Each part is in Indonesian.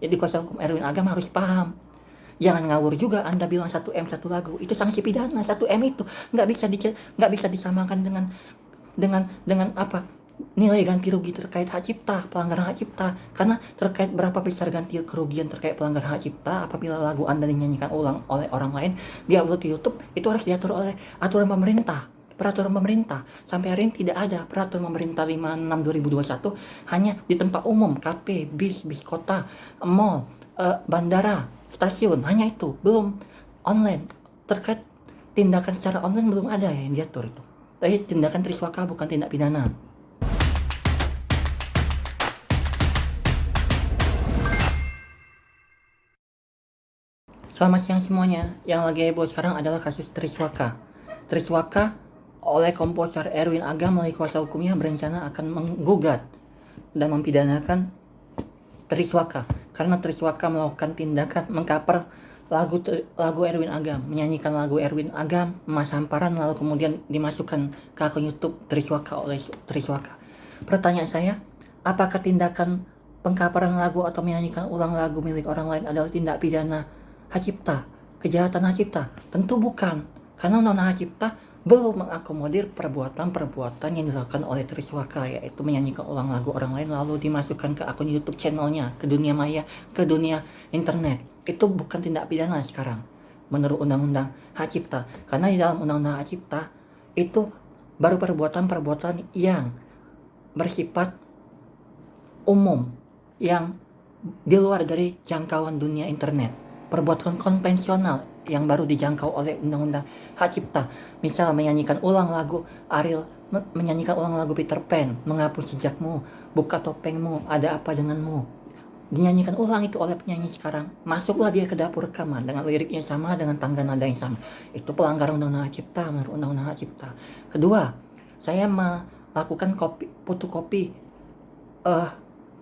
Jadi kuasa hukum Erwin Agam harus paham. Jangan ngawur juga Anda bilang 1M satu lagu, itu sanksi pidana. 1M itu nggak bisa disamakan dengan apa? Nilai ganti rugi terkait hak cipta, pelanggaran hak cipta. Karena terkait berapa besar ganti kerugian terkait pelanggaran hak cipta apabila lagu Anda dinyanyikan ulang oleh orang lain, diupload di YouTube, itu harus diatur oleh aturan pemerintah. Peraturan pemerintah. Sampai hari ini tidak ada peraturan pemerintah 56 2021, hanya di tempat umum, kafe, bis kota, mall, bandara, stasiun, hanya itu. Belum online. Terkait tindakan secara online belum ada yang diatur itu. Tapi tindakan triswaka bukan tindak pidana. Selamat siang semuanya. Yang lagi heboh sekarang adalah kasus Triswaka. Triswaka oleh komposer Erwin Agam melalui kuasa hukumnya berencana akan menggugat dan mempidanakan Triswaka karena Triswaka melakukan tindakan mengcover lagu Erwin Agam, menyanyikan lagu Erwin Agam, Mas Hamparan, lalu kemudian dimasukkan ke akun YouTube Triswaka oleh Triswaka. Pertanyaan saya, apakah tindakan pengcoveran lagu atau menyanyikan ulang lagu milik orang lain adalah tindak pidana hak cipta, kejahatan hak cipta? Tentu bukan, karena Undang-Undang Hak Cipta belum mengakomodir perbuatan-perbuatan yang dilakukan oleh Triswaka, yaitu menyanyikan ulang lagu orang lain lalu dimasukkan ke akun YouTube channelnya, ke dunia maya, ke dunia internet. Itu bukan tindak pidana sekarang menurut Undang-Undang Hak Cipta, karena di dalam Undang-Undang Hak Cipta itu baru perbuatan-perbuatan yang bersifat umum, yang di luar dari jangkauan dunia internet, perbuatan konvensional yang baru dijangkau oleh Undang-Undang Hak Cipta. Misal menyanyikan ulang lagu Ariel, menyanyikan ulang lagu Peter Pan, menghapus jejakmu, buka topengmu, ada apa denganmu. Dinyanyikan ulang itu oleh penyanyi sekarang. Masuklah dia ke dapur rekaman dengan lirik yang sama, dengan tangga nada yang sama. Itu pelanggaran Undang-Undang Hak Cipta menurut Undang-Undang Hak Cipta. Kedua, saya melakukan fotokopi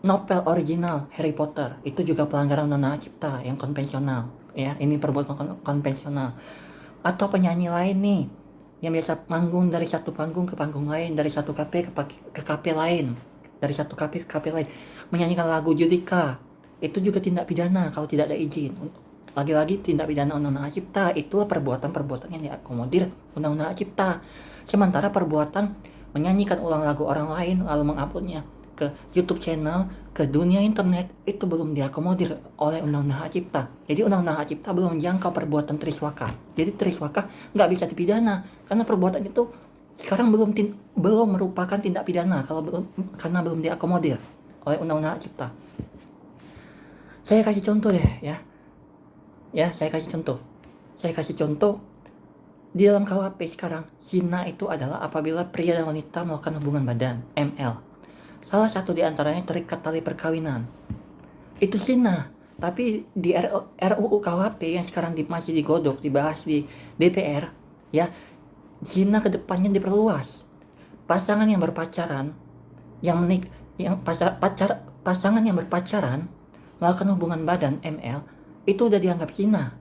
novel original Harry Potter, itu juga pelanggaran Undang-Undang Hak Cipta yang konvensional, ya. Ini perbuatan konvensional. Atau penyanyi lain nih yang biasa manggung dari satu panggung ke panggung lain, dari satu kafe ke kafe lain, dari satu kafe ke kafe lain, menyanyikan lagu Judika, itu juga tindak pidana kalau tidak ada izin. Lagi-lagi tindak pidana Undang-Undang Hak Cipta, itulah perbuatan-perbuatan yang diakomodir Undang-Undang Hak Cipta. Sementara perbuatan menyanyikan ulang lagu orang lain lalu menguploadnya ke YouTube channel, ke dunia internet, itu belum diakomodir oleh Undang-Undang Hak Cipta. Jadi Undang-Undang Hak Cipta belum menjangkau perbuatan Triswaka. Jadi Triswaka nggak bisa dipidana karena perbuatan itu sekarang belum merupakan tindak pidana karena belum diakomodir oleh Undang-Undang Hak Cipta. Saya kasih contoh deh ya. Saya kasih contoh. Di dalam KUHP sekarang, zina itu adalah apabila pria dan wanita melakukan hubungan badan, ML. Salah satu di antaranya terikat tali perkawinan. Itu zina. Tapi di RUU KUHP yang sekarang masih digodok, dibahas di DPR, ya, zina kedepannya diperluas. Pasangan yang berpacaran, pasangan yang berpacaran melakukan hubungan badan ML, itu udah dianggap zina.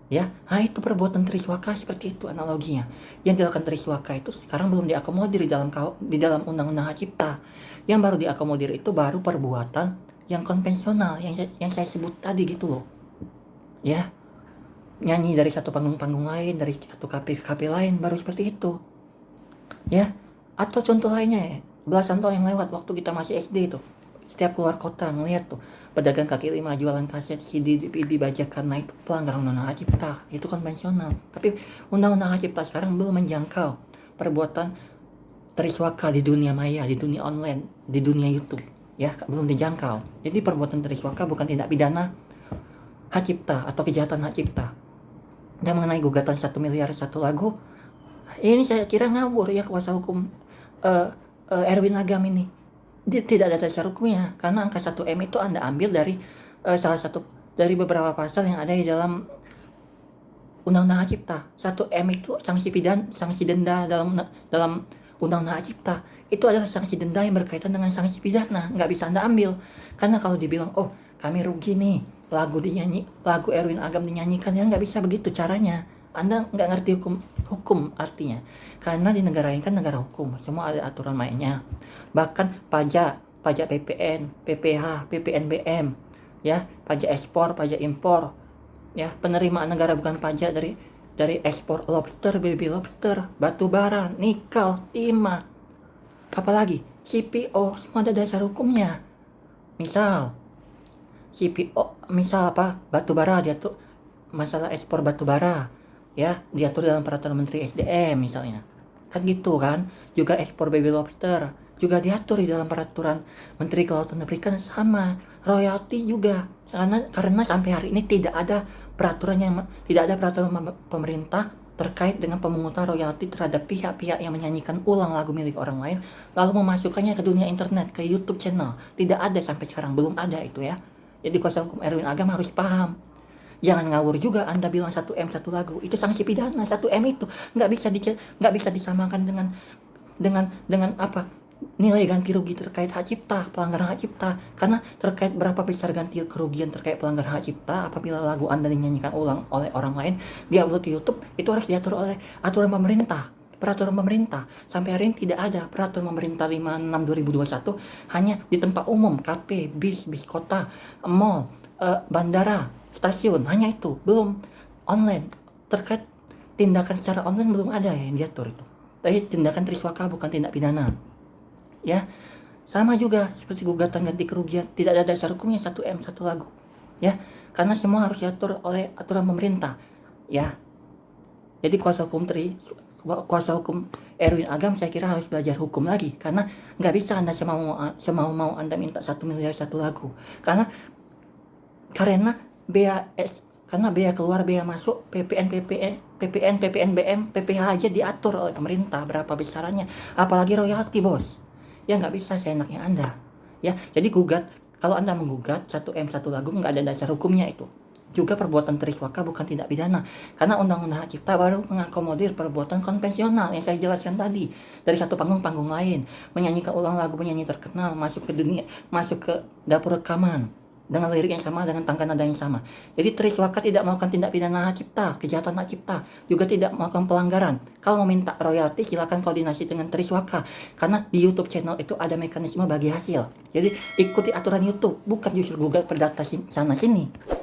Ya, itu perbuatan Triswaka seperti itu analoginya. Yang dilakukan Triswaka itu sekarang belum diakomodir di dalam Undang-Undang Hak Cipta. Yang baru diakomodir itu baru perbuatan yang konvensional yang saya sebut tadi gitu loh. Ya, nyanyi dari satu panggung lain, dari satu kafe ke kafe lain, baru seperti itu. Ya, atau contoh lainnya ya, belasan tahun yang lewat waktu kita masih SD itu, setiap keluar kota ngeliat tuh pedagang kaki lima jualan kaset, CD, DVD, bajakan. Nah, itu pelanggaran Undang-Undang Hak Cipta, itu konvensional. Tapi Undang-Undang Hak Cipta sekarang belum menjangkau perbuatan Triswaka di dunia maya, di dunia online, di dunia YouTube, ya, belum dijangkau. Jadi perbuatan Triswaka bukan tindak pidana hak cipta atau kejahatan hak cipta. Dan mengenai gugatan 1 miliar satu lagu, ini saya kira ngawur ya kuasa hukum Erwin Agam ini. Tidak ada dasar hukumnya, karena angka 1M itu Anda ambil dari salah satu dari beberapa pasal yang ada di dalam Undang-Undang Hak Cipta. 1M itu sanksi denda dalam Undang-Undang Hak Cipta. Itu adalah sanksi denda yang berkaitan dengan sanksi pidana, nggak bisa Anda ambil. Karena kalau dibilang, oh kami rugi nih, lagu Erwin Agam dinyanyikan, ya nggak bisa begitu caranya. Anda nggak ngerti hukum artinya. Karena di negara ini kan negara hukum, semua ada aturan mainnya. Bahkan pajak PPN, PPH, PPNBM, ya, pajak ekspor, pajak impor, ya, penerimaan negara bukan pajak dari ekspor lobster, baby lobster, batu bara, nikel, timah, apalagi CPO, semua ada dasar hukumnya. Misal CPO, misal apa, batu bara, dia tuh masalah ekspor batu bara, ya, diatur dalam peraturan Menteri SDM misalnya, kan gitu kan. Juga ekspor baby lobster juga diatur di dalam peraturan Menteri Kelautan dan Perikanan, sama royalti juga, karena sampai hari ini tidak ada peraturan pemerintah terkait dengan pemungutan royalti terhadap pihak-pihak yang menyanyikan ulang lagu milik orang lain lalu memasukkannya ke dunia internet, ke YouTube channel. Tidak ada sampai sekarang, belum ada itu ya. Jadi kuasa hukum Erwin Agam harus paham. Jangan ngawur juga Anda bilang 1M satu lagu, itu sanksi pidana. 1M itu nggak bisa disamakan dengan apa, nilai ganti rugi terkait hak cipta, pelanggaran hak cipta. Karena terkait berapa besar ganti kerugian terkait pelanggaran hak cipta apabila lagu Anda dinyanyikan ulang oleh orang lain, diupload ke YouTube, itu harus diatur oleh aturan pemerintah, peraturan pemerintah. Sampai hari ini tidak ada peraturan pemerintah 56/2021, hanya di tempat umum, kafe, bis kota, mall, bandara, stasiun, hanya itu, belum online. Terkait tindakan secara online belum ada yang diatur itu. Tapi tindakan triswaka bukan tindak pidana, ya. Sama juga seperti gugatan ganti kerugian, tidak ada dasar hukumnya 1M satu lagu, ya, karena semua harus diatur oleh aturan pemerintah, ya. Jadi kuasa hukum Erwin Agam saya kira harus belajar hukum lagi, karena nggak bisa Anda semau Anda minta 1 miliar satu lagu, karena bea keluar, bea masuk, PPN, PPNBM, PPH aja diatur oleh pemerintah berapa besarannya, apalagi royalti, bos. Ya nggak bisa seenaknya Anda, ya. Jadi kalau Anda menggugat 1M satu lagu, nggak ada dasar hukumnya itu. Juga perbuatan triswaka bukan tindak pidana, karena Undang-Undang Hak Cipta baru mengakomodir perbuatan konvensional yang saya jelaskan tadi, dari satu panggung lain, menyanyikan ulang lagu penyanyi terkenal, masuk ke dapur rekaman dengan lirik yang sama, dengan tangga nada yang sama. Jadi triswaka tidak melakukan tindak pidana hak cipta, kejahatan hak cipta, juga tidak melakukan pelanggaran. Kalau mau minta royalti silakan koordinasi dengan triswaka, karena di YouTube channel itu ada mekanisme bagi hasil. Jadi ikuti aturan YouTube, bukan justru gugat perdata sana sini.